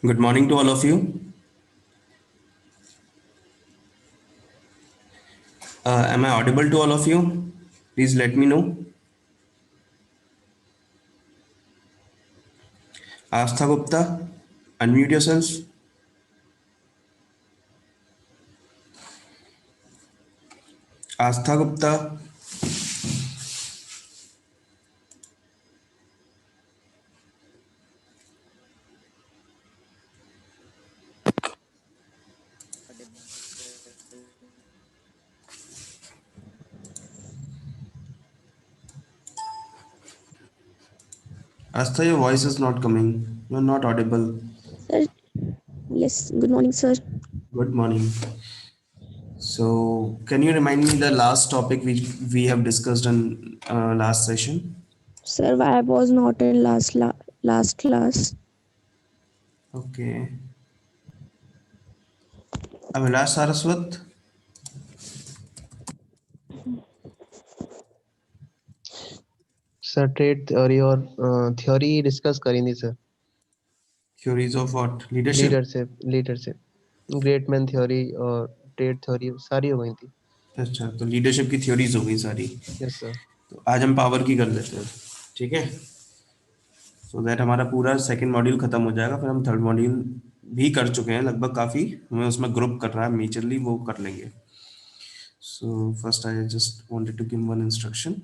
Good morning to all of you. Am I audible to all of you? Please let me know. Astha Gupta, unmute yourself. Astha Gupta. Astha, your voice is not coming. You're not audible. Sir, yes, good morning, sir. Good morning. So, can you remind me the last topic which we have discussed in last session? Sir, why I was not in last class? Okay. Avilash Saraswat, sir trade theory और theory discuss करी थी sir. theories of what? Leadership? Leadership great man theory और trade theory सारी हो गई थी। अच्छा, तो लीडरशिप की थ्योरीज हो गई सारी। Yes sir. तो आज हम पावर की कर लेते हैं। ठीक है, सो दैट हमारा पूरा सेकंड मॉड्यूल खत्म हो जाएगा। फिर हम थर्ड मॉड्यूल भी कर चुके हैं लगभग, काफ़ी हमें उसमें ग्रुप करना है मेजरली, वो कर लेंगे। So first I just wanted to give one instruction,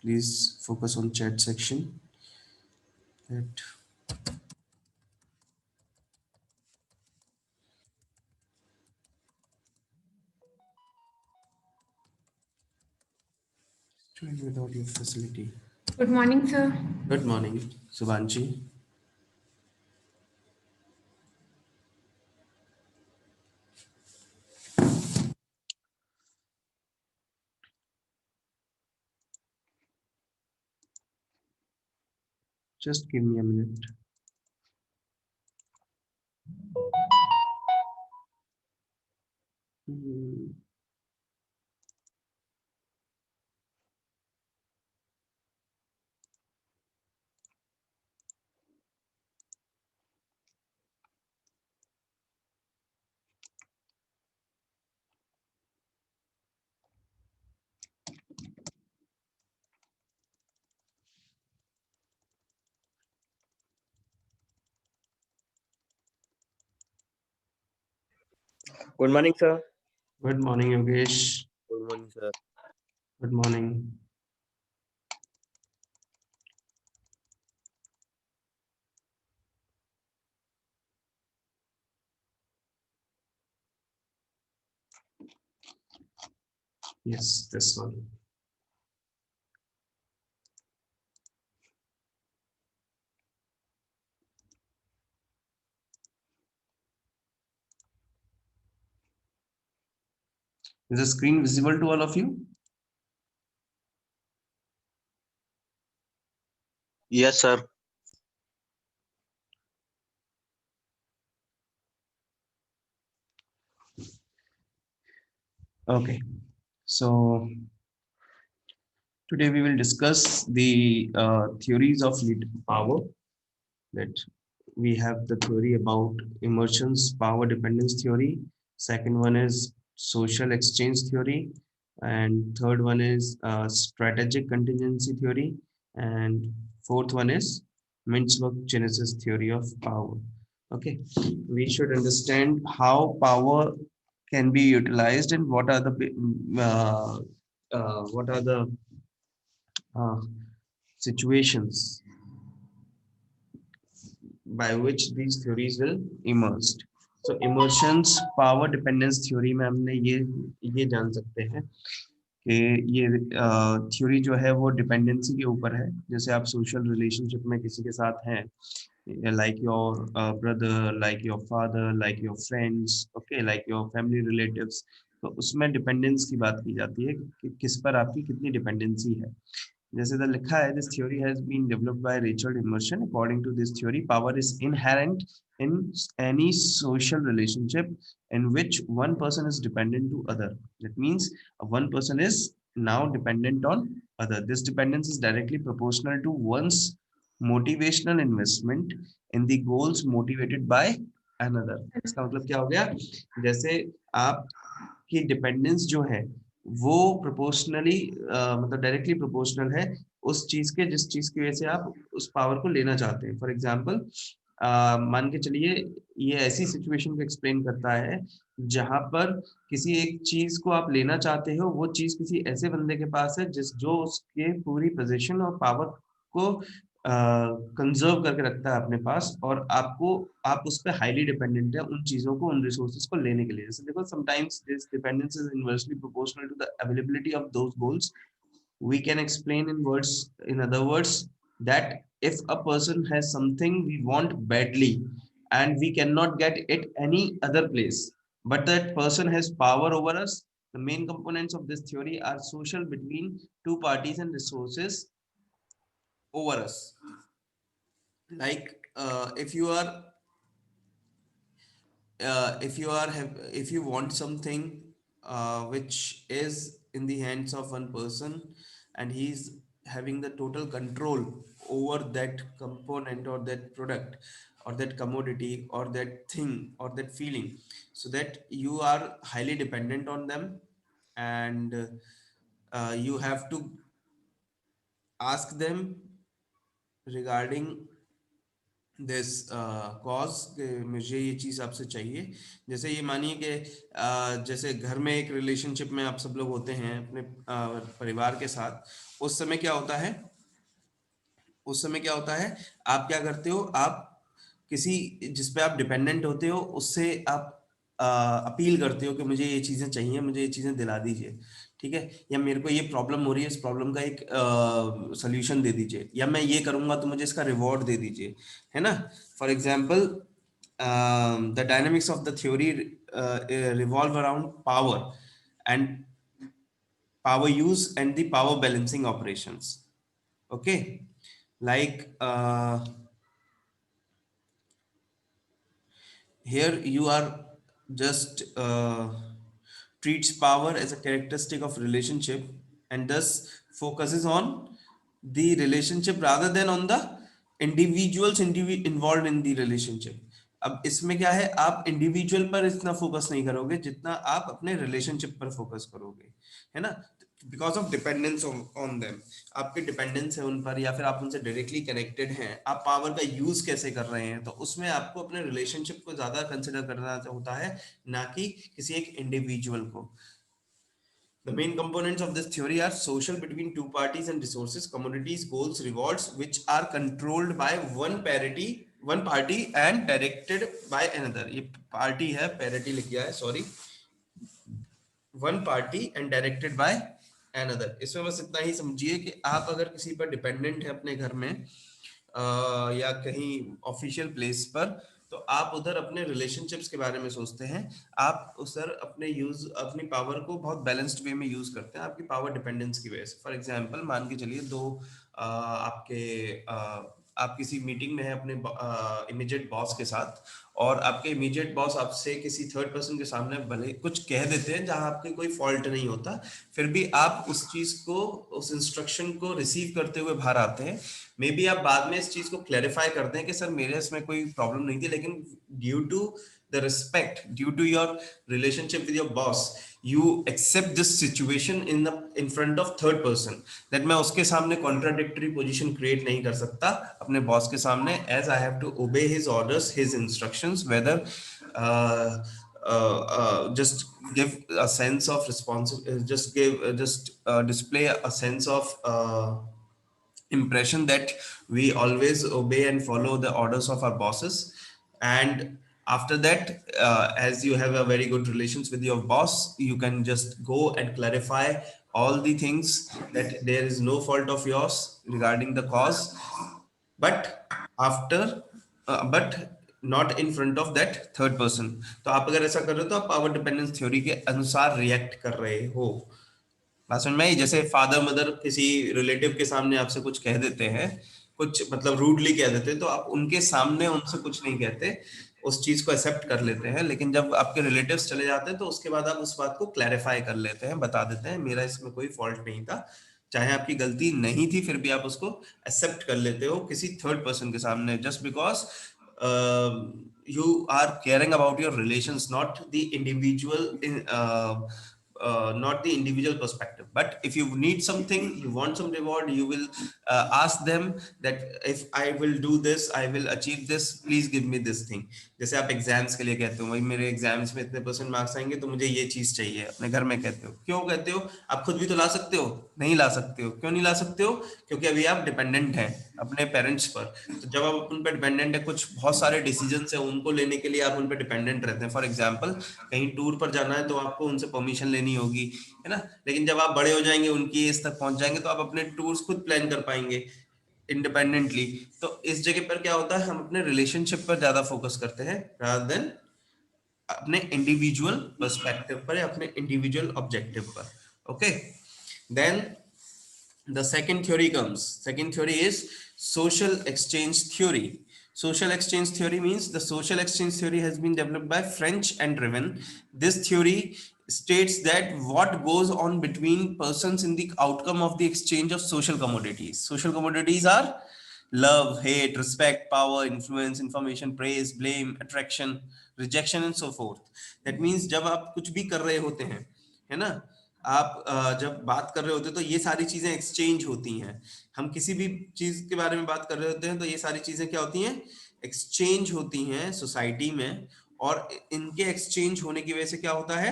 please focus on chat section that without your facility. Good morning, sir. Good morning, Subhanshi. Just give me a minute. Hmm. Good morning, sir. Good morning, Yogesh. Good morning, sir. Good morning. Yes, this one. Is the screen visible to all of you? Yes, sir. Okay, so today we will discuss the theories of lead power. That we have the theory about immersions power dependence theory. Second one is social exchange theory, and third one is strategic contingency theory, and fourth one is Mintzberg genesis theory of power. Okay, we should understand how power can be utilized and what are the uh, situations by which these theories will emerge. So immersions power dependence theory में हमने ये जान सकते हैं कि ये theory जो है वो डिपेंडेंसी के ऊपर है। जैसे आप सोशल रिलेशनशिप में किसी के साथ हैं, like your brother, like your father, like your friends, okay, like your family relatives, तो उसमें डिपेंडेंस की बात की जाती है कि किस पर आपकी कितनी डिपेंडेंसी है। जैसे इधर लिखा है, this theory has been developed by Richard Emerson. According to this theory, power is inherent in any social relationship in which one person is dependent to other. That means one person is now dependent on other. This dependence is directly proportional to one's motivational investment in the goals motivated by another. इसका मतलब क्या हो गया, जैसे आपकी dependence जो है वो प्रोपोर्शनली मतलब डायरेक्टली प्रोपोर्शनल है उस चीज के जिस चीज की वजह से आप उस पावर को लेना चाहते हैं। फॉर एग्जाम्पल मान के चलिए ये ऐसी सिचुएशन को एक्सप्लेन करता है जहां पर किसी एक चीज को आप लेना चाहते हो, वो चीज किसी ऐसे बंदे के पास है जिस जो उसके पूरी पोजीशन और पावर को कंजर्व करके रखता है अपने पास, और आप उस पर हाईली डिपेंडेंट है उन चीजों को, उन रिसोर्सेज को लेने के लिए। जैसे देखो sometimes this dependence is inversely proportional to the availability of those goals. We can explain in words, in other words, that if a person has something we want badly and we cannot get it any other place, but that person has power over us, the main components of this theory are social between two parties and resources over us. Like if you want something which is in the hands of one person, and he's having the total control over that component or that product or that commodity or that thing or that feeling, so that you are highly dependent on them, and you have to ask them regarding this cause कि मुझे ये चीज आपसे चाहिए। जैसे ये मानिए कि जैसे घर में एक रिलेशनशिप में आप सब लोग होते हैं अपने परिवार के साथ, उस समय क्या होता है, आप क्या करते हो, आप किसी जिस पे आप डिपेंडेंट होते हो उससे आप अपील करते हो कि मुझे ये चीजें चाहिए, मुझे ये चीजें दिला दीजिए, ठीक है, या मेरे को ये प्रॉब्लम हो रही है, इस प्रॉब्लम का एक सोल्यूशन दे दीजिए, या मैं ये करूंगा तो मुझे इसका रिवॉर्ड दे दीजिए, है ना। For example the dynamics of the theory revolve around power and power use and the power balancing operations. Okay, like here you are just treats power as a characteristic of relationship and thus focuses on the relationship rather than on the individuals involved in the relationship. अब इसमें क्या है, आप individual पर इतना focus नहीं करोगे जितना आप अपने रिलेशनशिप पर फोकस करोगे, है ना, because of dependence on them. आपके डिपेंडेंस है उन पर, या फिर आप उनसे डायरेक्टली कनेक्टेड हैं, आप पावर का यूज कैसे कर रहे हैं, तो उसमें आपको अपने रिलेशनशिप को ज्यादा कंसिडर करना होता है, ना कि किसी एक इंडिविजुअल को। The main components of this theory are social between two parties and resources, commodities, goals, rewards, which are controlled by one party and directed by another. ये party है, parity लिख गया है, sorry, one party and directed by another। इसमें बस इतना ही समझिए कि आप अगर किसी पर डिपेंडेंट है अपने घर में या कहीं ऑफिशियल प्लेस पर, तो आप उधर अपने रिलेशनशिप्स के बारे में सोचते हैं, आप उधर अपनी पावर को बहुत बैलेंस्ड वे में यूज करते हैं आपकी पावर डिपेंडेंस की वजह से। फॉर एग्जांपल मान के चलिए आप किसी मीटिंग में है अपने इमीडिएट बॉस के साथ, और आपके इमीडिएट बॉस आपसे किसी थर्ड पर्सन के सामने भले कुछ कह देते हैं जहां आपके कोई फॉल्ट नहीं होता, फिर भी आप उस चीज को, उस इंस्ट्रक्शन को रिसीव करते हुए बाहर आते हैं। मे बी आप बाद में इस चीज को क्लैरिफाई करते हैं कि सर मेरे इसमें कोई प्रॉब्लम नहीं थी, लेकिन due to the respect, due to your relationship with your boss, you accept this situation in front of third person, that मैं उसके सामने contradictory position create नहीं कर सकता अपने बॉस के सामने, as I have to obey his orders, his instructions, whether just give a sense of responsibility, just display a sense of impression that we always obey and follow the orders of our bosses. And after that, as you have a very good relations with your boss, you can just go and clarify all the things that there is no fault of yours regarding the cause, but but not in front of that third person। तो आप अगर ऐसा कर रहे हो तो आप power dependence theory के अनुसार रिएक्ट कर रहे हो। बात समझ में आई? जैसे फादर मदर किसी रिलेटिव के सामने आपसे कुछ कह देते हैं, कुछ मतलब रूडली कह देते हैं, तो आप उनके सामने उनसे कुछ नहीं कहते, उस चीज को एक्सेप्ट कर लेते हैं, लेकिन जब आपके रिलेटिव्स चले जाते हैं तो उसके बाद आप उस बात को क्लैरिफाई कर लेते हैं, बता देते हैं मेरा इसमें कोई फॉल्ट नहीं था, चाहे आपकी गलती नहीं थी फिर भी आप उसको एक्सेप्ट कर लेते हो किसी थर्ड पर्सन के सामने, just because you are caring about your relations, not the individual not the individual perspective. But if you need something, you want some reward, you will ask them that if I will do this, I will achieve this, please give me this thing. जैसे आप exams के लिए कहते हो, भाई मेरे exams में इतने परसेंट मार्क्स आएंगे तो मुझे ये चीज चाहिए, अपने घर में कहते हो। क्यों कहते हो? आप खुद भी तो ला सकते हो, नहीं ला सकते हो। क्यों नहीं ला सकते हो? क्योंकि अभी आप डिपेंडेंट हैं अपने पेरेंट्स पर। तो जब आप उन पर डिपेंडेंट है, कुछ बहुत सारे डिसीजन है उनको लेने के लिए आप उन पर डिपेंडेंट रहते हैं। फॉर एग्जाम्पल, कहीं टूर पर जाना है तो आपको उनसे परमिशन लेनी होगी, है ना। लेकिन जब आप बड़े हो जाएंगे, उनकी एज तक पहुंच जाएंगे, तो आप अपने टूर्स खुद प्लान कर पाएंगे इंडिपेंडेंटली। तो इस जगह पर क्या होता है, हम अपने रिलेशनशिप पर ज्यादा फोकस करते हैं रादर देन अपने इंडिविजुअल पर्सपेक्टिव पर या अपने इंडिविजुअल ऑब्जेक्टिव पर। Okay, then the second theory comes. Second theory is social exchange theory. Social exchange theory means the social exchange theory has been developed by French and Driven. This theory states that what goes on between persons in the outcome of the exchange of social commodities. Social commodities are love, hate, respect, power, influence, information, praise, blame, attraction, rejection and so forth. That means जब आप कुछ भी कर रहे होते हैं, है ना, आप जब बात कर रहे होते हैं तो ये सारी चीजें एक्सचेंज होती हैं। हम किसी भी चीज के बारे में बात कर रहे होते हैं तो ये सारी चीजें क्या होती हैं, एक्सचेंज होती हैं सोसाइटी में। और इनके एक्सचेंज होने की वजह से क्या होता है,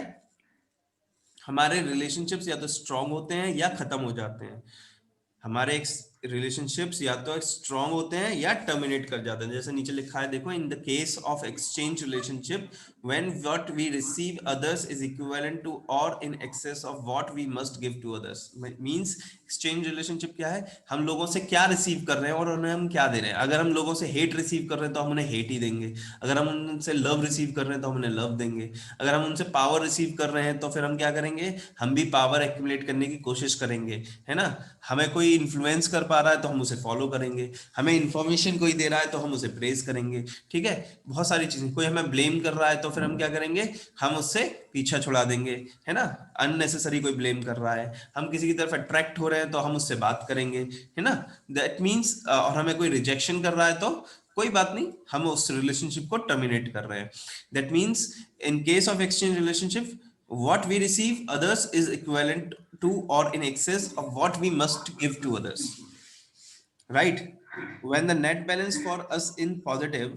हमारे रिलेशनशिप्स या तो स्ट्रांग होते हैं या खत्म हो जाते हैं। हमारे रिलेशनशिप्स या तो स्ट्रांग होते हैं या टर्मिनेट कर जाते हैं। जैसे नीचे लिखा है, देखो, in the case of exchange relationship when what we receive others is equivalent to or in excess of what we must give to others. Means exchange relationship क्या है, हम लोगों से क्या रिसीव कर रहे हैं और उन्हें हम क्या दे रहे हैं। अगर हम लोगों से हेट रिसीव कर रहे हैं तो हम उन्हें हेट ही देंगे। अगर हम उनसे लव रिसीव कर रहे हैं तो हम उन्हें लव देंगे। अगर हम उनसे पावर रिसीव कर रहे हैं तो फिर हम क्या करेंगे, हम भी पावर एक्यूमुलेट करने की कोशिश करेंगे, है ना। हमें कोई इन्फ्लुएंस कर पा रहा है तो हम उसे फॉलो करेंगे, हमें इन्फॉर्मेशन कोई दे रहा है तो हम उसे प्रेज करेंगे, ठीक है। बहुत सारी चीजें, कोई हमें ब्लेम कर रहा है तो फिर हम क्या करेंगे, हम उससे पीछा छुड़ा देंगे, है ना। अननेसेसरी कोई ब्लेम कर रहा है, हम किसी की तरफ अट्रैक्ट हो रहे हैं तो हम उससे बात करेंगे, है ना। दैट मीन्स, और हमें कोई रिजेक्शन कर रहा है तो कोई बात नहीं, हम उस रिलेशनशिप को टर्मिनेट कर रहे हैं। That means in case of exchange relationship what we receive others is equivalent to or in excess of what we must give to others, right? When the net balance for us in positive,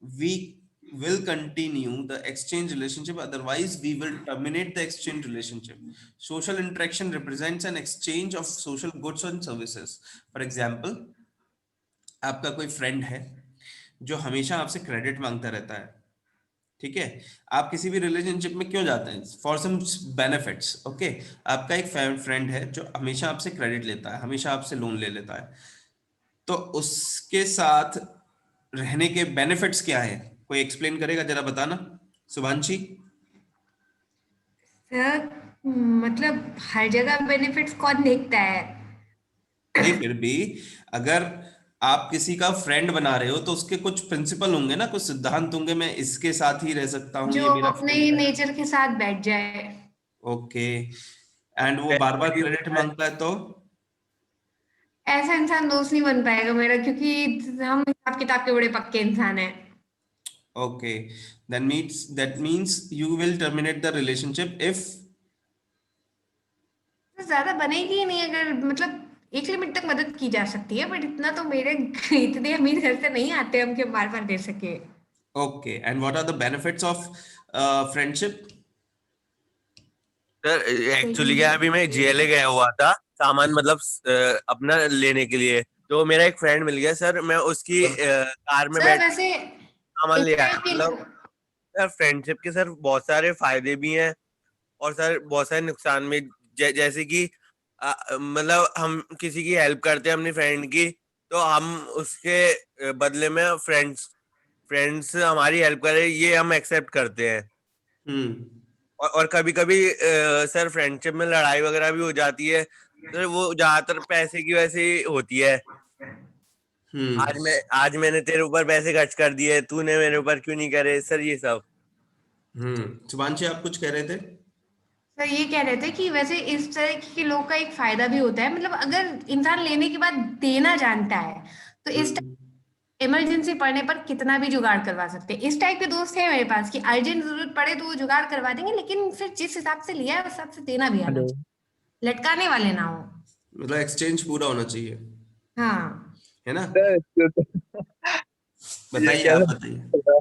we will continue the exchange relationship, otherwise we will terminate the exchange relationship. Social interaction represents an exchange of social goods and services. For example, आपका कोई friend है जो हमेशा आपसे credit मांगता रहता है, ठीक है। आप किसी भी रिलेशनशिप में क्यों जाते हैं, फॉर सम बेनिफिट्स, ओके। आपका एक फ्रेंड है जो हमेशा आपसे क्रेडिट लेता है, हमेशा आपसे लोन ले लेता है, तो उसके साथ रहने के बेनिफिट्स क्या है, कोई एक्सप्लेन करेगा, जरा बताना, शुभांशी। सर, मतलब हर जगह बेनिफिट्स कौन देखता है? नहीं, फिर भी अगर आप किसी का फ्रेंड बना रहे हो तो उसके कुछ प्रिंसिपल होंगे ना, कुछ सिद्धांत होंगे, मैं इसके साथ ही रह सकता हूँ, ये जो मेरा अपने फ्रेंड है, नेचर के साथ बैठ जाए। ओके। एंड वो बार बार क्रेडिट मांगता है तो ऐसा इंसान दोस्त नहीं बन पाएगा मेरा, क्योंकि हम हिसाब किताब के बड़े पक्के इंसान हैं। okay, that means you will terminate the relationship if तो ज्यादा बनेगी ही नहीं, अगर मतलब एक लिमिट तक मदद की जा सकती है, बट इतना तो मेरे इतने अमीर घर से नहीं आते हम कि बार बार दे सके। okay, and what are the benefits of friendship? Sir actually क्या है, अभी मैं जीएलए गया हुआ था सामान मतलब अपना लेने के लिए, तो मेरा एक फ्रेंड मिल गया सर, मैं उसकी कार में सर बैठ वैसे सामान ले आया। एक मतलब सर फ्रेंडशिप के सर बहुत सारे फायदे भी हैं और सर बहुत सारे नुकसान भी। जैसे कि मतलब हम किसी की हेल्प करते हैं अपनी फ्रेंड की, तो हम उसके बदले में फ्रेंड्स हमारी हेल्प करें, ये हम एक्सेप्ट करते हैं। और कभी कभी सर फ्रेंडशिप में लड़ाई वगैरह भी हो जाती है, तो वो ज्यादातर पैसे की वजह से ही होती है। आज मैंने तेरे ऊपर पैसे खर्च कर दिए, तूने मेरे ऊपर क्यों नहीं करे, सर ये सब। शुभांशी, आप कुछ कह रहे थे? सर ये कह रहे थे कि वैसे इस तरह के लोग का एक फायदा भी होता है, मतलब अगर इंसान लेने के बाद देना जानता है तो इस इमरजेंसी पड़ने पर कितना भी जुगाड़ करवा सकते हैं। इस टाइप के दोस्त हैं मेरे पास कि अर्जेंट जरूरत पड़े तो वो जुगाड़ करवा देंगे, लेकिन फिर जिस हिसाब से लिया है उस हिसाब से देना भी आना हेलो चाहिए, लटकाने वाले ना हो। मतलब एक्सचेंज पूरा होना चाहिए, हाँ है ना? सर ये बताइए, क्या आप सर? बताइए।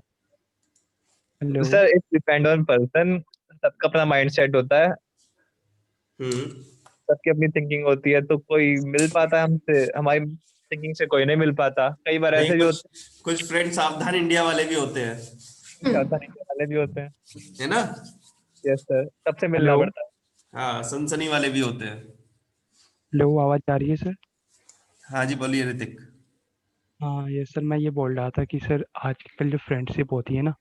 Hello sir it depend on person, सबका अपना माइंड सेट होता है, हम्म। सबकी अपनी थिंकिंग होती है, तो कोई मिल पाता है हमसे, हमारी थिंकिंग से कोई नहीं मिल पाता। कई बार नहीं, ऐसे भी कुछ होते कुछ फ्रेंड सावधान इंडिया वाले भी होते हैं, हैं, सावधान इंडिया वाले भी होते हैं। है ना? यस सर, सबसे मिलना हेलो पड़ता है। हाँ, सनसनी वाले भी होते हैं। हेलो, आवाज आ रही है सर? हाँ जी, बोलिए ऋतिक। हाँ ये सर, मैं ये बोल रहा था कि सर आजकल जो फ्रेंडशिप होती है ना,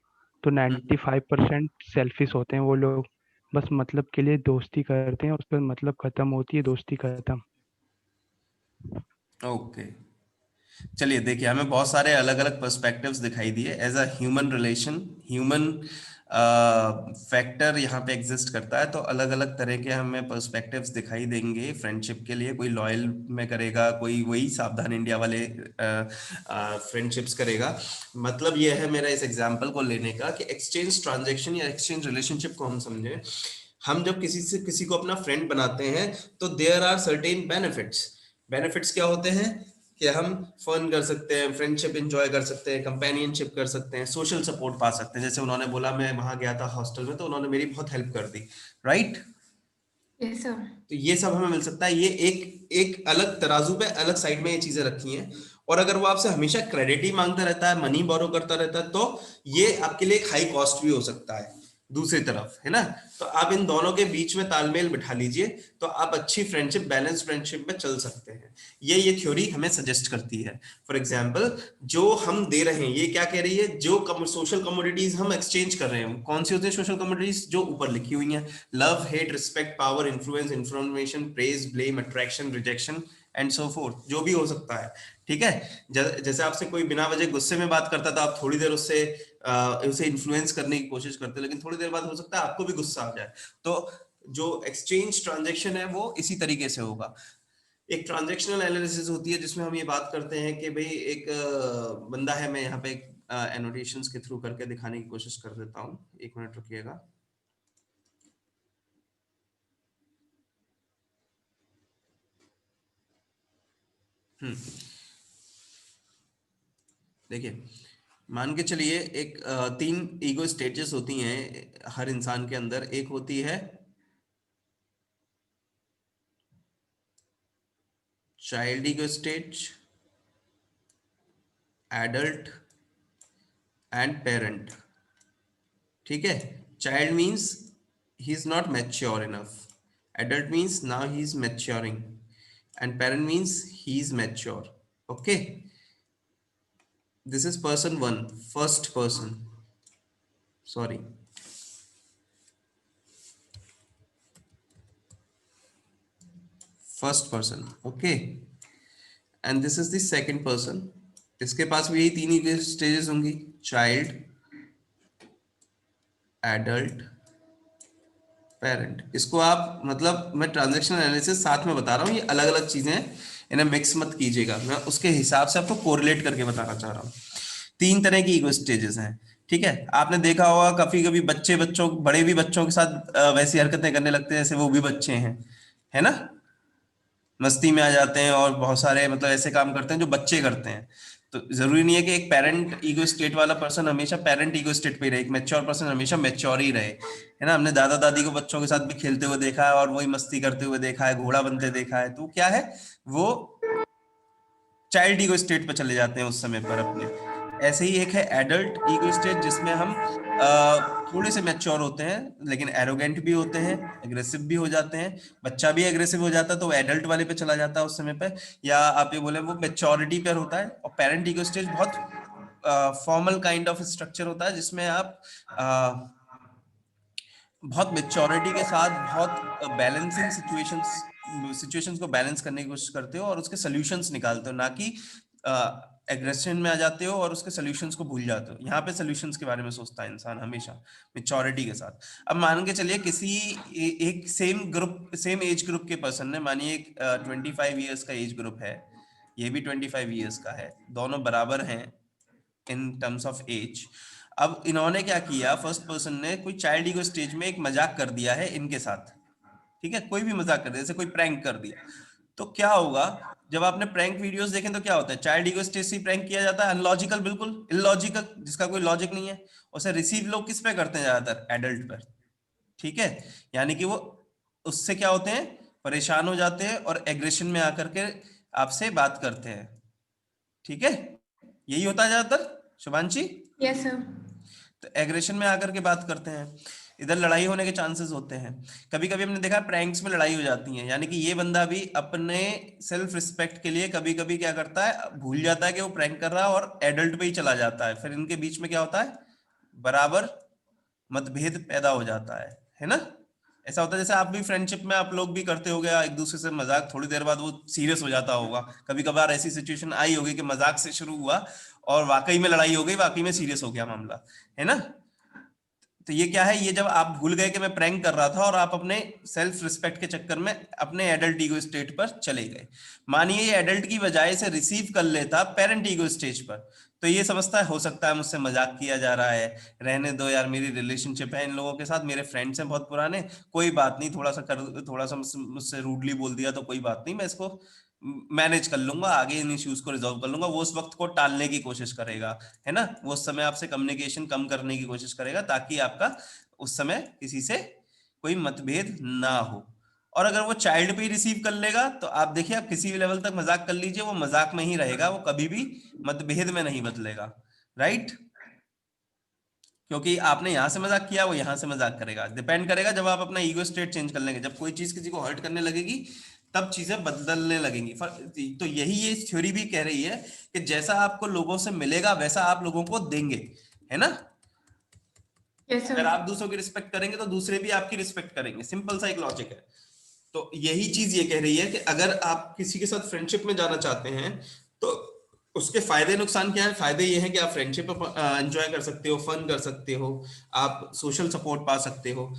तो 95% सेल्फिश होते हैं वो लोग। बस मतलब के लिए दोस्ती करते हैं, उसके बाद मतलब खत्म होती है दोस्ती खत्म। ओके, चलिए देखिए, हमें बहुत सारे अलग अलग पर्सपेक्टिव्स दिखाई दिए। As a human relation, human factor यहाँ पे एग्जिस्ट करता है, तो अलग अलग तरह के हमें पर्सपेक्टिव्स दिखाई देंगे फ्रेंडशिप के लिए। कोई लॉयल में करेगा, कोई वही सावधान इंडिया वाले फ्रेंडशिप्स करेगा। मतलब ये है मेरा इस एग्जाम्पल को लेने का कि एक्सचेंज ट्रांजेक्शन या एक्सचेंज रिलेशनशिप को हम समझें। हम जब किसी से किसी को अपना फ्रेंड बनाते हैं तो there are certain benefits. Benefits क्या होते हैं कि हम फन कर सकते हैं, फ्रेंडशिप एंजॉय कर सकते हैं, कंपेनियनशिप कर सकते हैं, सोशल सपोर्ट पा सकते हैं। जैसे उन्होंने बोला मैं वहां गया था हॉस्टल में, तो उन्होंने मेरी बहुत हेल्प कर दी, राइट? Yes sir. तो ये सब हमें मिल सकता है। ये एक एक अलग तराजू पे अलग साइड में ये चीजें रखी हैं। और अगर वो आपसे हमेशा क्रेडिट ही मांगता रहता है, मनी बोरो करता रहता है, तो ये आपके लिए एक हाई कॉस्ट भी हो सकता है दूसरी तरफ, है ना? तो आप इन दोनों के बीच में तालमेल बिठा लीजिए, तो आप अच्छी फ्रेंडशिप, बैलेंस फ्रेंडशिप में चल सकते हैं। ये थ्योरी हमें सजेस्ट करती है। फॉर एग्जाम्पल, जो हम दे रहे हैं, ये क्या कह रही है, जो सोशल कमोडिटीज हम एक्सचेंज कर रहे हैं, कौन सी होती है सोशल कमोडिटीज? जो ऊपर लिखी हुई हैं: love, hate, respect, power, influence, information, praise, blame, attraction, rejection and so fourth. जो भी हो सकता है, ठीक है? जैसे आपसे कोई बिना वजह गुस्से में बात करता था, आप थोड़ी देर उसे इन्फ्लुएंस करने की कोशिश करते हैं, लेकिन थोड़ी देर बाद हो सकता है आपको भी गुस्सा आ जाए। तो जो एक्सचेंज ट्रांजेक्शन है वो इसी तरीके से होगा। एक ट्रांजेक्शनल एनालिसिस होती है जिसमें हम ये बात करते हैं कि भाई एक बंदा है, मैं यहाँ पे एनोटेशंस के थ्रू करके दिखाने की कोशिश कर देता हूँ, एक मिनट रुकिएगा। देखिए, मान के चलिए एक 3 ईगो स्टेजेस होती हैं हर इंसान के अंदर। एक होती है child ego stage, adult and parent, ठीक है? Child means he is not mature enough, adult means now he is maturing, and parent means he is mature. Okay, this is person 1, first person, sorry, first person, okay, and this is the second person. इसके पास भी यही 3 ही stages होंगी: child, adult, parent. इसको आप, मतलब मैं transactional analysis साथ में बता रहा हूँ, ये अलग अलग चीजें हैं, इन्हें मिक्स मत कीजिएगा, मैं उसके हिसाब से आपको कोरिलेट करके बताना चाह रहा हूँ। 3 तरह की ईगो स्टेजेस हैं, ठीक है? आपने देखा होगा कभी कभी बच्चों, बड़े भी बच्चों के साथ वैसी हरकतें करने लगते हैं जैसे वो भी बच्चे हैं, है ना? मस्ती में आ जाते हैं और बहुत सारे मतलब ऐसे काम करते हैं जो बच्चे करते हैं। तो जरूरी नहीं है कि एक पेरेंट ईगो स्टेट वाला पर्सन हमेशा पेरेंट ईगो स्टेट पे ही रहे, एक मैच्योर पर्सन हमेशा मैच्योर ही रहे, है ना? हमने दादा दादी को बच्चों के साथ भी खेलते हुए देखा है और वही मस्ती करते हुए देखा है, घोड़ा बनते देखा है। तो क्या है, वो चाइल्ड ईगो स्टेट पे चले जाते हैं उस समय पर अपने। ऐसे ही एक है एडल्ट ईगो स्टेट, जिसमें हम थोड़े से मैच्योर होते हैं लेकिन एरोगेंट भी होते हैं, एग्रेसिव भी हो जाते हैं। बच्चा भी एग्रेसिव हो जाता है तो वो एडल्ट वाले पे चला जाता है उस समय पे, या आप ये बोले वो मैच्योरिटी पर होता है। और पेरेंट ईगो स्टेज बहुत फॉर्मल काइंड ऑफ स्ट्रक्चर होता है, जिसमें आप बहुत मेच्योरिटी के साथ बहुत बैलेंसिंग सिचुएशंस को बैलेंस करने की कोशिश करते हो और उसके सॉल्यूशंस निकालते हो, ना कि एग्रेशन में आ जाते हो और उसके सॉल्यूशंस को भूल जाते हो। यहाँ पे सॉल्यूशंस के बारे में सोचता है इंसान हमेशा मेच्योरिटी के साथ। अब मान के चलिए किसी एक सेम एज ग्रुप के पर्सन ने, मानिए एक 25 ईयर्स का एज ग्रुप है, ये भी 25 ईयर्स का है, दोनों बराबर हैं, इन टर्म्स ऑफ एज। अब इन्होंने क्या किया, फर्स्ट पर्सन ने कोई चाइल्ड ईगो स्टेज में एक मजाक कर दिया है इनके साथ, ठीक है, कोई भी मजाक कर दिया, जैसे कोई प्रैंक कर दिया, तो क्या होगा, जब आपने प्रैंक वीडियोस देखें तो क्या होता है, चाइल्ड ईगो स्टेज से प्रैंक किया जाता है, अनलॉजिकल, बिल्कुल इलॉजिकल, जिसका कोई लॉजिक नहीं है, उसे रिसीव लोग किस पे करते हैं, ज्यादातर एडल्ट पर, ठीक है, यानी कि वो उससे क्या होते हैं, परेशान हो जाते हैं और एग्रेशन में आकर के आपसे बात करते हैं, ठीक है, यही होता है ज्यादातर शुभांशी। Yes sir. तो एग्रेशन में आकर के बात करते हैं, इधर लड़ाई होने के चांसेस होते हैं, कभी कभी हमने देखा प्रैंक्स में लड़ाई हो जाती है, यानी कि ये बंदा भी अपने सेल्फ रिस्पेक्ट के लिए कभी कभी क्या करता है, भूल जाता है कि वो प्रैंक कर रहा है और एडल्ट पे ही चला जाता है, फिर इनके बीच में क्या होता है, बराबर मतभेद पैदा हो जाता है ना। ऐसा होता है जैसे आप भी फ्रेंडशिप में आप लोग भी करते होगे एक दूसरे से मजाक, थोड़ी देर बाद वो सीरियस हो जाता होगा, कभी कभार ऐसी सिचुएशन आई होगी कि मजाक से शुरू हुआ और वाकई में लड़ाई हो गई, वाकई में सीरियस हो गया मामला, है ना। तो ये क्या है, ये जब आप भूल गए कि मैं प्रैंक कर रहा था और आप अपने सेल्फ रिस्पेक्ट के चक्कर में अपने एडल्ट ईगो स्टेट पर चले गए, मानिए ये एडल्ट की बजाय से रिसीव कर लेता पेरेंट ईगो स्टेज पर, तो ये समझता है, हो सकता है मुझसे मजाक किया जा रहा है, रहने दो यार, मेरी रिलेशनशिप है इन लोगों के साथ, मेरे फ्रेंड्स हैं बहुत पुराने, कोई बात नहीं, थोड़ा सा मुझसे रूडली बोल दिया तो कोई बात नहीं, मैं इसको मैनेज कर लूंगा, आगे इन इश्यूज को रिजॉल्व कर लूंगा, वो उस वक्त को टालने की कोशिश करेगा, है ना, वो उस समय आपसे कम्युनिकेशन कम करने की कोशिश करेगा ताकि आपका उस समय किसी से कोई मतभेद ना हो। और अगर वो चाइल्ड पे ही रिसीव कर लेगा तो आप देखिए, आप किसी भी लेवल तक मजाक कर लीजिए, वो मजाक में ही रहेगा, वो कभी भी मतभेद में नहीं बदलेगा, राइट, क्योंकि आपने यहां से मजाक किया, वो यहां से मजाक करेगा, डिपेंड करेगा जब आप अपना ईगो स्टेट चेंज कर लेंगे, जब कोई चीज किसी को हर्ट करने लगेगी तब चीजें बदलने लगेंगी। तो यही ये थ्योरी भी कह रही है कि जैसा आपको लोगों से मिलेगा वैसा आप लोगों को देंगे, है ना। यस अगर सर। आप दूसरों की रिस्पेक्ट करेंगे तो दूसरे भी आपकी रिस्पेक्ट करेंगे, सिंपल सा एक लॉजिक है। तो यही चीज ये कह रही है कि अगर आप किसी के साथ फ्रेंडशिप में जाना चाहते हैं तो उसके फायदे नुकसान क्या है। फायदे ये हैं कि आप फ्रेंडशिप एंजॉय कर सकते हो, फन कर सकते हो, आप सोशल सपोर्ट पा सकते हो,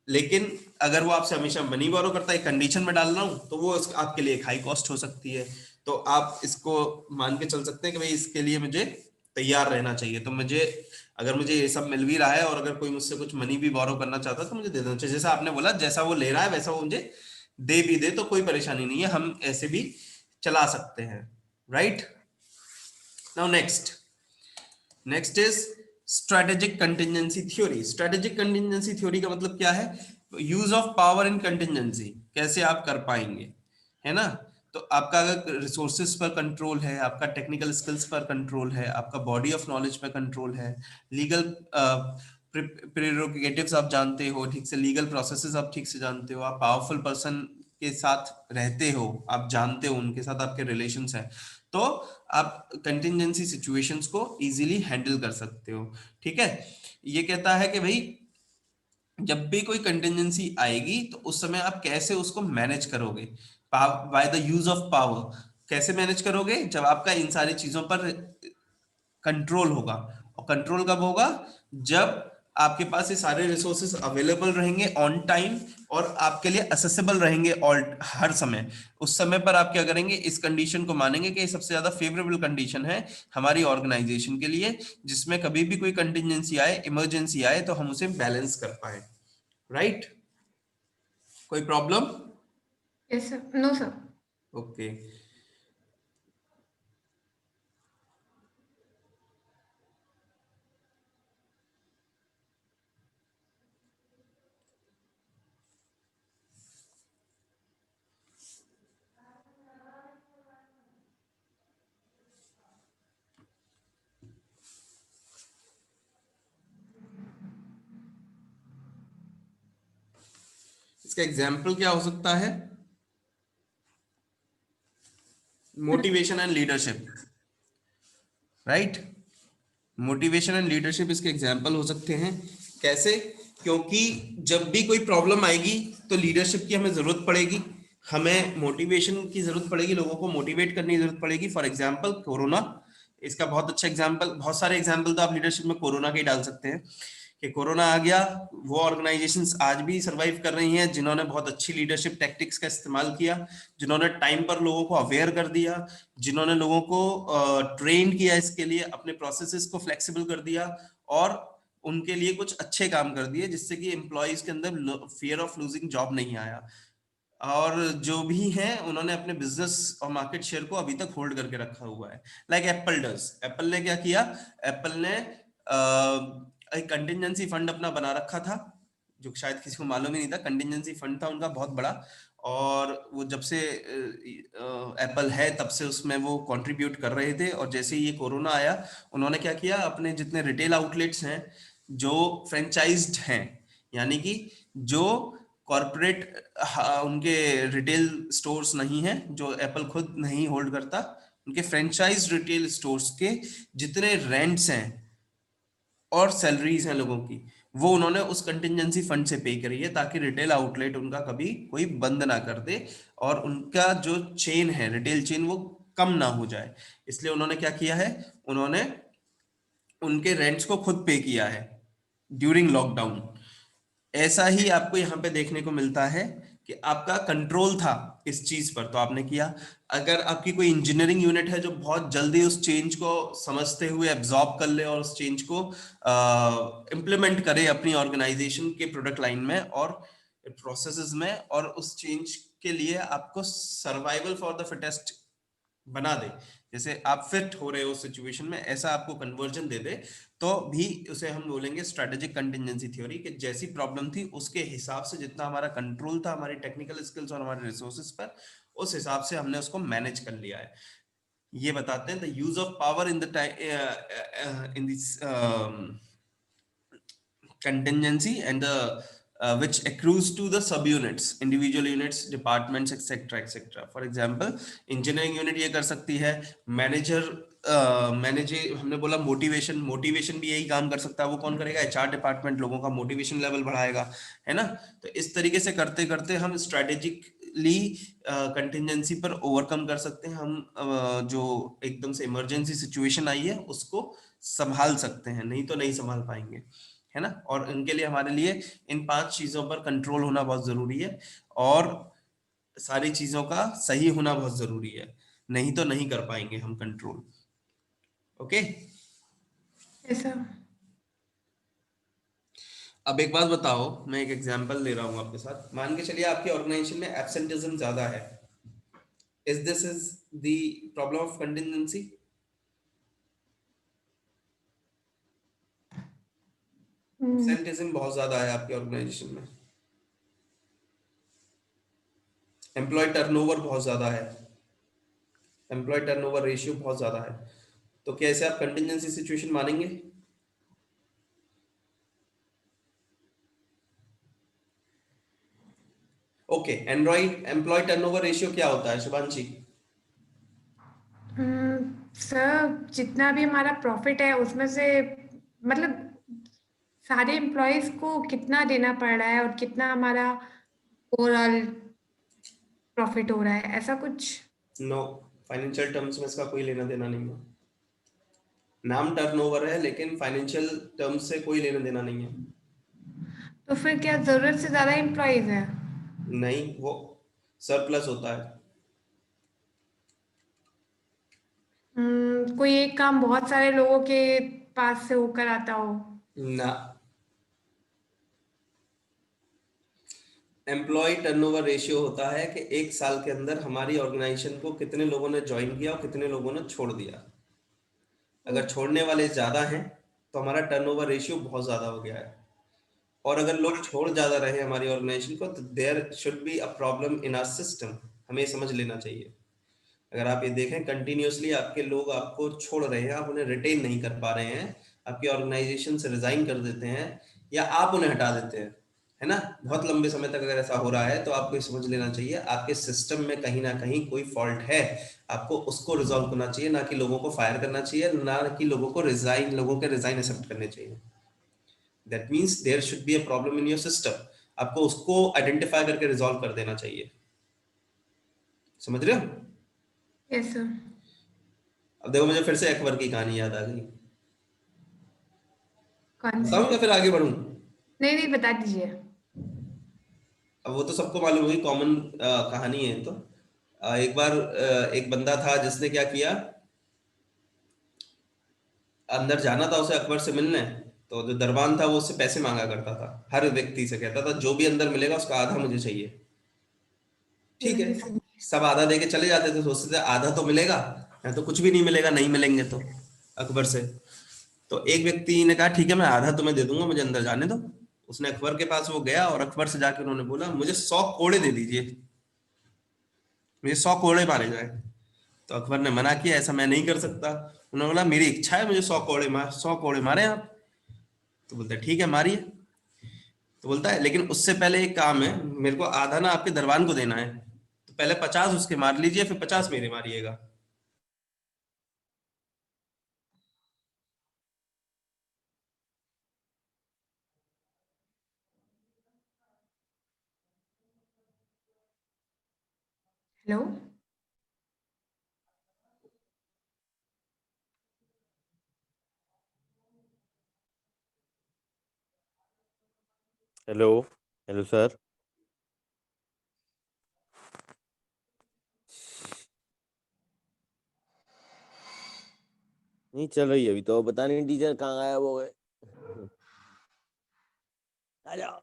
लेकिन अगर वो आपसे हमेशा मनी बोरो करता है, कंडीशन में डाल रहा हूं, तो वो आपके लिए एक हाई कॉस्ट हो सकती है। तो आप इसको मान के चल सकते हैं कि भाई इसके लिए मुझे तैयार रहना चाहिए, तो मुझे अगर मुझे ये सब मिल भी रहा है और अगर कोई मुझसे कुछ मनी भी बोरो करना चाहता है तो मुझे दे देना चाहिए। जैसा आपने बोला, जैसा वो ले रहा है वैसा वो मुझे दे भी दे तो कोई परेशानी नहीं है, हम ऐसे भी चला सकते हैं, right. Now next is strategic contingency theory. Strategic contingency theory का मतलब क्या है, use of power in contingency, कैसे आप कर पाएंगे, है ना। तो आपका अगर रिसोर्सेज पर कंट्रोल है, आपका टेक्निकल स्किल्स पर कंट्रोल है, आपका बॉडी ऑफ नॉलेज पर कंट्रोल है, लीगल प्रेरोगेटिव्स आप जानते हो ठीक से, लीगल प्रोसेसेस आप ठीक से जानते हो, आप पावरफुल पर्सन के साथ रहते हो, आप जानते हो उनके साथ आपके रिलेशंस हैं, तो आप कंटिजेंसी सिचुएशंस को इजीली हैंडल कर सकते हो, ठीक है। ये कहता है कि भाई जब भी कोई कंटिजेंसी आएगी तो उस समय आप कैसे उसको मैनेज करोगे, by the use of power. कैसे मैनेज करोगे, जब आपका इन सारी चीजों पर कंट्रोल होगा। और कंट्रोल कब होगा, जब आपके पास ये सारे रिसोर्सेज अवेलेबल रहेंगे ऑन टाइम और आपके लिए असेसेबल रहेंगे ऑल हर समय। उस समय पर आप क्या करेंगे, इस कंडीशन को मानेंगे कि ये सबसे ज्यादा फेवरेबल कंडीशन है हमारी ऑर्गेनाइजेशन के लिए, जिसमें कभी भी कोई कंटिजेंसी आए, इमरजेंसी आए तो हम उसे बैलेंस कर पाए, राइट। कोई problem? Yes sir. No sir. Okay. इसका एग्जाम्पल क्या हो सकता है, motivation and leadership, right. Motivation and leadership इसके एग्जाम्पल हो सकते हैं। कैसे? क्योंकि जब भी कोई प्रॉब्लम आएगी तो लीडरशिप की हमें जरूरत पड़ेगी, हमें मोटिवेशन की जरूरत पड़ेगी, लोगों को मोटिवेट करने की जरूरत पड़ेगी। फॉर एग्जाम्पल कोरोना, इसका बहुत अच्छा एग्जाम्पल, बहुत सारे एग्जाम्पल तो आप लीडरशिप में कोरोना के ही डाल सकते हैं कि कोरोना आ गया, वो ऑर्गेनाइजेशंस आज भी सरवाइव कर रही हैं जिन्होंने बहुत अच्छी लीडरशिप टैक्टिक्स का इस्तेमाल किया, जिन्होंने टाइम पर लोगों को अवेयर कर दिया, जिन्होंने लोगों को ट्रेन किया इसके लिए, अपने प्रोसेसेस को फ्लेक्सिबल कर दिया और उनके लिए कुछ अच्छे काम कर दिए जिससे कि एम्प्लॉयज के अंदर फियर ऑफ लूजिंग जॉब नहीं आया। और जो भी हैं उन्होंने अपने बिजनेस और मार्केट शेयर को अभी तक होल्ड करके रखा हुआ है। लाइक एप्पल डज, एप्पल ने क्या किया, एप्पल ने एक कंटिजेंसी फंड अपना बना रखा था जो शायद किसी को मालूम ही नहीं था। कंटिजेंसी फंड था उनका बहुत बड़ा, और वो जब से एप्पल है तब से उसमें वो कंट्रीब्यूट कर रहे थे। और जैसे ही ये कोरोना आया उन्होंने क्या किया, अपने जितने रिटेल आउटलेट्स हैं जो फ्रेंचाइज्ड हैं, यानी कि जो कॉर्पोरेट उनके रिटेल स्टोर्स नहीं है, जो एप्पल खुद नहीं होल्ड करता, उनके फ्रेंचाइज रिटेल स्टोर्स के जितने रेंट्स हैं और सैलरीज हैं लोगों की, वो उन्होंने उस कंटिजेंसी फंड से पे करी है ताकि रिटेल आउटलेट उनका कभी कोई बंद ना कर दे और उनका जो चेन है रिटेल चेन वो कम ना हो जाए। इसलिए उन्होंने क्या किया है, उन्होंने उनके रेंट्स को खुद पे किया है ड्यूरिंग लॉकडाउन। ऐसा ही आपको यहाँ पे देखने को मिलता है कि आपका कंट्रोल था इस चीज पर तो आपने किया। अगर आपकी कोई इंजीनियरिंग यूनिट है जो बहुत जल्दी उस चेंज को समझते हुए एब्जॉर्ब कर ले और उस चेंज को इम्प्लीमेंट करे अपनी ऑर्गेनाइजेशन के प्रोडक्ट लाइन में और प्रोसेसेस में, और उस चेंज के लिए आपको सर्वाइवल फॉर द फिटेस्ट बना दे, जैसे आप फिट हो रहे हो सिचुएशन में, ऐसा आपको कन्वर्जन दे दे, तो भी उसे हम बोलेंगे स्ट्रेटेजिक कंटिजेंसी थ्योरी। कि जैसी प्रॉब्लम थी उसके हिसाब से जितना हमारा कंट्रोल था हमारी टेक्निकल स्किल्स और हमारे रिसोर्सेज पर, उस हिसाब से हमने उसको मैनेज कर लिया है। ये बताते हैं the use of power in the in this contingency and the which accrues to the subunits, individual units, departments, etc etc. For example, engineering unit ये कर सकती है, मैनेजर मैनेजर हमने बोला मोटिवेशन, मोटिवेशन भी यही काम कर सकता है। वो कौन करेगा, एचआर डिपार्टमेंट लोगों का मोटिवेशन लेवल बढ़ाएगा, है ना। तो इस तरीके से करते करते हम स्ट्रेटेजिकली कंटिजेंसी पर ओवरकम कर सकते हैं। हम जो एकदम से इमरजेंसी सिचुएशन आई है उसको संभाल सकते हैं, नहीं तो नहीं संभाल पाएंगे, है ना। और इनके लिए हमारे लिए इन 5 चीजों पर कंट्रोल होना बहुत जरूरी है और सारी चीजों का सही होना बहुत जरूरी है, नहीं तो नहीं कर पाएंगे हम कंट्रोल। ओके, ऐसा अब एक बात बताओ, मैं एक एग्जांपल ले रहा हूं आपके साथ। मान के चलिए आपकी ऑर्गेनाइजेशन में एब्सेंटिज्म ज्यादा है, is this is the problem of contingency? Absenteeism बहुत ज्यादा है आपकी ऑर्गेनाइजेशन में, एम्प्लॉय टर्नओवर बहुत ज्यादा है, एम्प्लॉय टर्नओवर रेशियो बहुत ज्यादा है, तो कैसे आप कंटिजेंसी सिचुएशन मानेंगे? ओके, एंड्रॉइड एम्प्लॉय टर्नओवर रेशियो क्या होता है शुभांशी? सर जितना भी हमारा प्रॉफिट है उसमें से मतलब सारे एम्प्लॉयज को कितना देना पड़ रहा है और कितना हमारा ओवरऑल प्रॉफिट हो रहा है, ऐसा कुछ। नो, फाइनेंशियल टर्म्स में इसका कोई लेना देना नहीं है। नाम टर्नओवर है लेकिन फाइनेंशियल टर्म्स से कोई लेना देना नहीं है। तो फिर क्या जरूरत से ज्यादा एम्प्लॉयज है? नहीं, वो सरप्लस होता है। कोई एक काम बहुत सारे लोगों के पास से होकर आता हो? ना, एम्प्लॉय टर्नओवर रेशियो होता है कि एक साल के अंदर हमारी ऑर्गेनाइजेशन को कितने लोगों ने ज्वाइन किया और कितने लोगों ने छोड़ दिया। अगर छोड़ने वाले ज्यादा हैं तो हमारा टर्नओवर रेशियो बहुत ज्यादा हो गया है, और अगर लोग छोड़ ज्यादा रहे हमारी ऑर्गेनाइजेशन को तो there should be a problem in our system, हमें समझ लेना चाहिए। अगर आप ये देखें कंटिन्यूअसली आपके लोग आपको छोड़ रहे हैं, आप उन्हें रिटेन नहीं कर पा रहे हैं, आपकी ऑर्गेनाइजेशन से रिजाइन कर देते हैं या आप उन्हें हटा देते हैं, है ना, बहुत लंबे समय तक अगर ऐसा हो रहा है तो आपको ये समझ लेना चाहिए आपके सिस्टम में कहीं ना कहीं कोई फॉल्ट है। आपको उसको रिजॉल्व करना चाहिए, ना कि लोगों को फायर करना चाहिए, ना कि लोगों के रिजाइन एक्सेप्ट करने चाहिए। That means there should be a problem in your system, आपको उसको आइडेंटिफाई करके रिजॉल्व कर देना चाहिए। समझ रहे हो? Yes sir. अब देखो मुझे फिर से अकबर की कहानी याद आ गई। कौन सी? बताऊं या फिर आगे बढ़ूं? नहीं नहीं, बता दीजिए। अब वो तो सबको मालूम होगी, कॉमन कहानी है। तो एक बार एक बंदा था जिसने क्या किया, अंदर जाना था उसे अकबर से मिलने। तो जो दरबान था वो उससे पैसे मांगा करता था, हर व्यक्ति से कहता था जो भी अंदर मिलेगा उसका आधा मुझे चाहिए। ठीक है, सब आधा दे के चले जाते थे, सोचते थे आधा तो मिलेगा, या तो कुछ भी नहीं मिलेगा, नहीं मिलेंगे तो अकबर से। तो एक व्यक्ति ने कहा ठीक है मैं आधा तुम्हें दे दूंगा, मुझे अंदर जाने दो। उसने अकबर के पास वो गया और अकबर से जाकर उन्होंने बोला मुझे 100 कोड़े दे दीजिए, मुझे 100 कोड़े मारे जाए। तो अकबर ने मना किया, ऐसा मैं नहीं कर सकता। उन्होंने बोला मेरी इच्छा है, मुझे 100 कोड़े मारे आप। तो बोलते ठीक है मारिए। तो बोलता है लेकिन उससे पहले एक काम है, मेरे को आधा ना आपके दरबान को देना है, तो पहले 50 उसके मार लीजिए, फिर 50 मेरे मारिएगा। हेलो। हेलो। Hello sir. नहीं चल रही है अभी तो, पता नहीं टीचर कहाँ गायब हो गए। आ जाओ।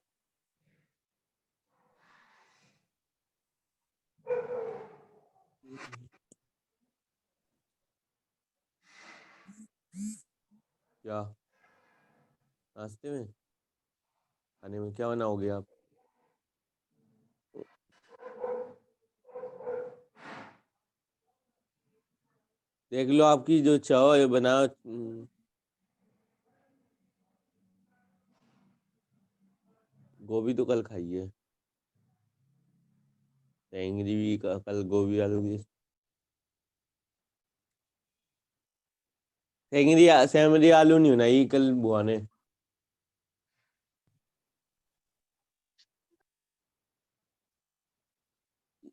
क्या नाश्ते में खाने में क्या बनाओगे आप? देख लो आपकी जो चाहो ये बनाओ। गोभी तो कल खाई है, टेंगरी भी कल गोभी आलू की। टेंगरी सेमरी आलू नहीं बनाई कल बुआ ने।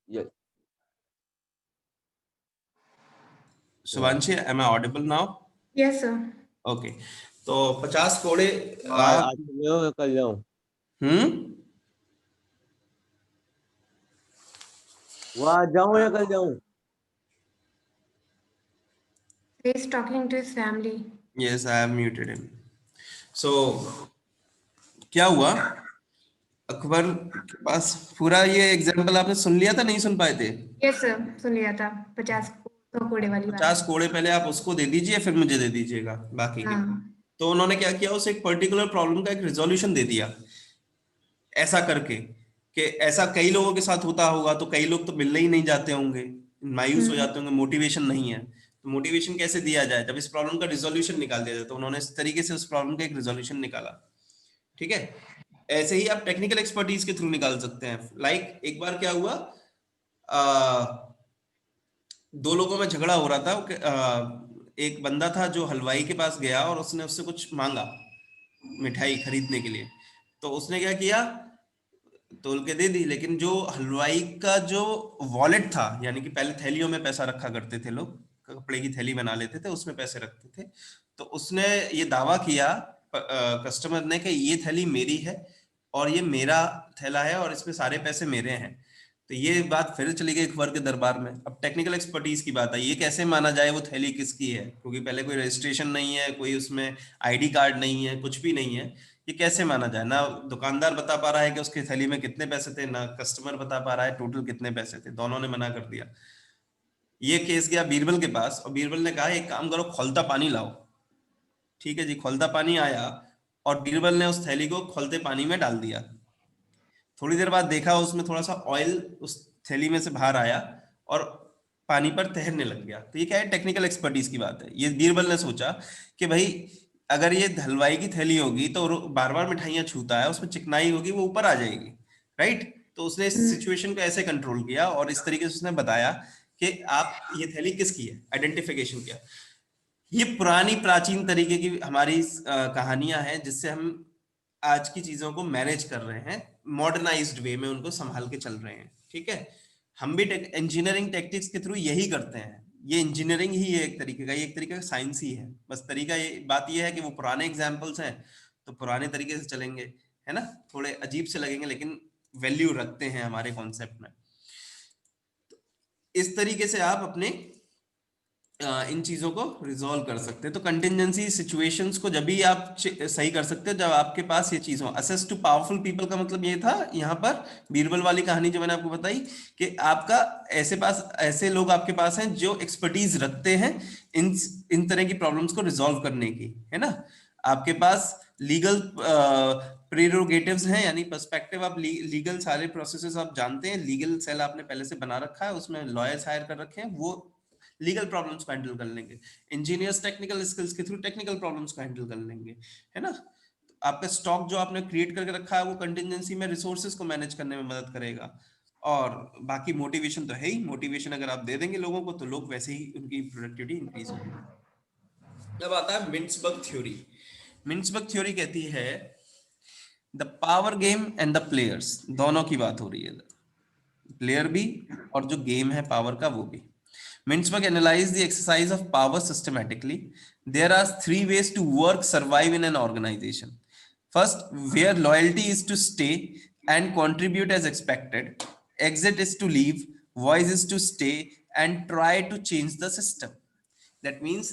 ये Shubhanshi, am I audible now? Yes sir. Okay. तो 50 कोड़े आज आप। तुम्हें हो या कल जाऊं? हम्म। वो आज जाऊं या कल जाऊं? He is talking to his family. Yes I have muted him. So क्या हुआ, अकबर के पास पूरा ये एग्जाम्पल आपने सुन लिया था, नहीं सुन पाए थे? यस सर, सुन लिया था। 50 कोड़े वाली बात। 50 कोड़े पहले आप उसको दे दीजिए, फिर मुझे दे दीजिएगा बाकी के। हाँ। तो उन्होंने क्या किया, उसे एक पर्टिकुलर प्रॉब्लम का एक रिजोल्यूशन दे दिया, ऐसा करके कि ऐसा कई लोगों के साथ होता होगा, तो कई लोग तो मिलने ही नहीं जाते होंगे, मायूस हो जाते होंगे, मोटिवेशन नहीं है। तो मोटिवेशन कैसे दिया जाए, जब इस प्रॉब्लम का रिजोल्यूशन निकाल दिया जाए। तो उन्होंने इस तरीके से उस प्रॉब्लम का एक रिजोल्यूशन निकाला। ठीक है, ऐसे ही आप टेक्निकल एक्सपर्टीज के थ्रू निकाल सकते हैं। लाइक एक बार क्या हुआ, दो लोगों में झगड़ा हो रहा था। एक बंदा था जो हलवाई के पास गया और उसने उससे कुछ मांगा मिठाई खरीदने के लिए। तो उसने क्या किया, तोल के दे दी, लेकिन जो हलवाई का जो वॉलेट था, यानी कि पहले थैलियों में पैसा रखा करते थे लोग, कपड़े की थैली बना लेते थे, उसमें पैसे रखते थे। तो उसने ये दावा किया कस्टमर ने कि ये थैली मेरी है और ये मेरा थैला है और इसमें सारे पैसे मेरे हैं। तो ये बात फिर चली गई अकबर के दरबार में। अब टेक्निकल एक्सपर्टीज की बात है, ये कैसे माना जाए वो थैली किसकी है, क्योंकि पहले कोई रजिस्ट्रेशन नहीं है, कोई उसमें आईडी कार्ड नहीं है, कुछ भी नहीं है। ये कैसे माना जाए, ना दुकानदार बता पा रहा है कि उसकी थैली में कितने पैसे थे, ना कस्टमर बता पा रहा है टोटल कितने पैसे थे, दोनों ने मना कर दिया। ये केस गया बीरबल के पास और बीरबल ने कहा एक काम करो, खौलता पानी लाओ। ठीक है जी, खौलता पानी आया और बीरबल ने उस थैली को खौलते पानी में डाल दिया। थोड़ी देर बाद देखा उसमें थोड़ा सा ऑयल उस थैली में से बाहर आया और पानी पर तैरने लग गया। तो ये क्या है, टेक्निकल एक्सपर्टीज की बात है। ये बीरबल ने सोचा कि भाई अगर ये हलवाई की थैली होगी तो बार बार मिठाइयां छूता है, उसमें चिकनाई होगी, वो ऊपर आ जाएगी, राइट। तो उसने इस सिचुएशन को ऐसे कंट्रोल किया और इस तरीके से उसने बताया कि आप ये थैली किसकी है, आइडेंटिफिकेशन किया। ये पुरानी प्राचीन तरीके की हमारी कहानियां हैं जिससे हम आज की चीजों को मैनेज कर रहे हैं, मॉडर्नाइज्ड वे में उनको संभाल के चल रहे हैं। ठीक है, हम भी इंजीनियरिंग टेक्टिक्स के थ्रू यही करते हैं। ये इंजीनियरिंग ही है एक तरीके का, ये एक तरीके का साइंस ही है। बस तरीका ये बात ये है कि वो पुराने एग्जाम्पल्स हैं तो पुराने तरीके से चलेंगे, है ना, थोड़े अजीब से लगेंगे लेकिन वैल्यू रखते हैं हमारे कॉन्सेप्ट में। इस तरीके से आप अपने इन चीजों को रिजॉल्व कर सकते हैं। तो कंटिजेंसी सिचुएशंस को जब भी आप सही कर सकते हो जब आपके पास ये चीज हो। असेस टू पावरफुल पीपल का मतलब ये था यहाँ पर बीरबल वाली कहानी जो मैंने आपको बताई कि आपका ऐसे लोग आपके पास हैं जो एक्सपर्टीज रखते हैं इन तरह की प्रॉब्लम्स को रिजॉल्व करने की, है ना। आपके पास लीगल प्रेरोगेटिव्स हैं, यानी पर्सपेक्टिव, आप लीगल सारे प्रोसेसेस आप जानते हैं, लीगल सेल आपने पहले से बना रखा है, उसमें लॉयर्स हायर कर रखे हैं, वो लीगल प्रॉब्लम्स को हैंडल कर लेंगे। इंजीनियर्स टेक्निकल स्किल्स के थ्रू टेक्निकल प्रॉब्लम्स को हैंडल कर लेंगे, है ना। आपका स्टॉक जो आपने क्रिएट करके रखा है वो कंटिजेंसी में रिसोर्सेज को मैनेज करने में मदद करेगा। और बाकी मोटिवेशन तो है ही, मोटिवेशन अगर आप दे देंगे लोगों को तो लोग वैसे ही उनकी प्रोडक्टिविटी इंक्रीज होगी। अब आता है मिन्सबर्ग थ्योरी। मिन्सबर्ग थ्योरी कहती है the power game and the players, दोनों की बात हो रही है, प्लेयर भी और जो गेम है पावर का वो भी। Mintzberg analyzed the exercise of power systematically. There are three ways to work, survive in an organization. First, where loyalty is to stay and contribute as expected. Exit is to leave. Voice is to stay and try to change the system. That means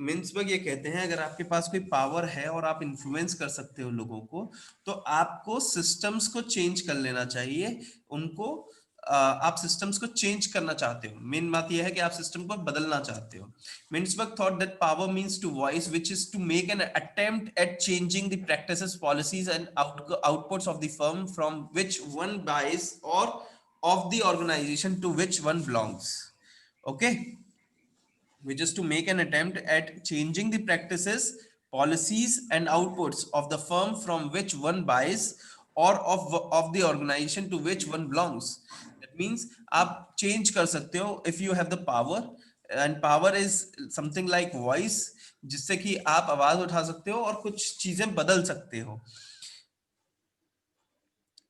मिन्सबर्ग ये कहते हैं अगर आपके पास कोई power है और आप influence कर सकते हो लोगों को तो आपको सिस्टम्स को चेंज कर लेना चाहिए। उनको आप सिस्टम्स को चेंज करना चाहते हो, मेन बात यह है कि आप सिस्टम को बदलना चाहते हो। Mintzberg thought that power means to voice which is to make an attempt at changing the practices, policies and outputs of the firm from which one buys or of the organisation to which one belongs. Okay, which is to make an attempt at changing the practices, policies and outputs of the firm from which one buys or of the organization to which one belongs. That means आप change कर सकते हो if you have the power, and power is something like voice, जिससे कि आप आवाज उठा सकते हो और कुछ चीजें बदल सकते हो।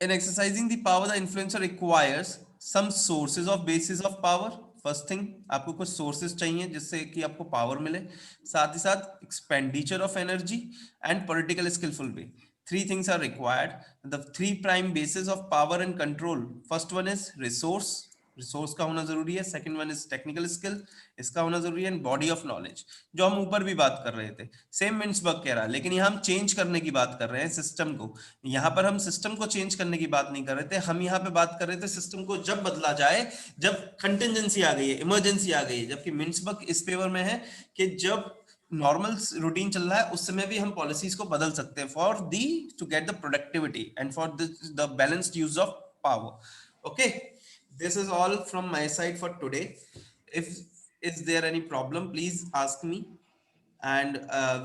In exercising the power, the influencer requires some sources of basis of power. First thing, आपको कुछ सोर्सेज चाहिए जिससे कि आपको पावर मिले, साथ ही साथ expenditure of energy and political skillful way. Three things are required, the three prime basis of power and control. First one is resource, resource का होना जरूरी है। Second one is technical skill, इसका होना जरूरी है। एंड बॉडी ऑफ नॉलेज, जो हम ऊपर भी बात कर रहे थे, सेम मिन्सबर्ग कह रहा है, लेकिन यहाँ हम चेंज करने की बात कर रहे हैं सिस्टम को। यहाँ पर हम सिस्टम को चेंज करने की बात नहीं कर रहे थे, हम यहाँ पे बात कर रहे थे सिस्टम को जब बदला जाए जब कंटिजेंसी आ गई है, इमरजेंसी आ गई है। जबकि मिन्सबर्ग इस फेवर में है कि जब नॉर्मल रूटीन चल रहा है उस समय भी हम पॉलिसीज को बदल सकते हैं for the to get the productivity and for the balanced use of power. Okay, this is all from my side for today. If is there any problem, please ask me, and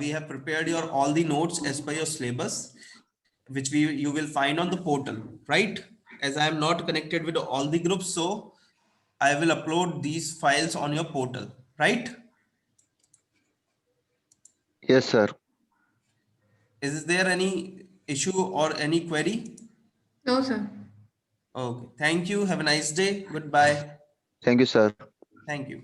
we have prepared your all the notes as per your syllabus, which you will find on the portal, right? As I am not connected with all the groups, so I will upload these files on your portal, right? Yes, sir. Is there any issue or any query? No, sir. Okay, thank you, have a nice day, goodbye. Thank you, sir. Thank you.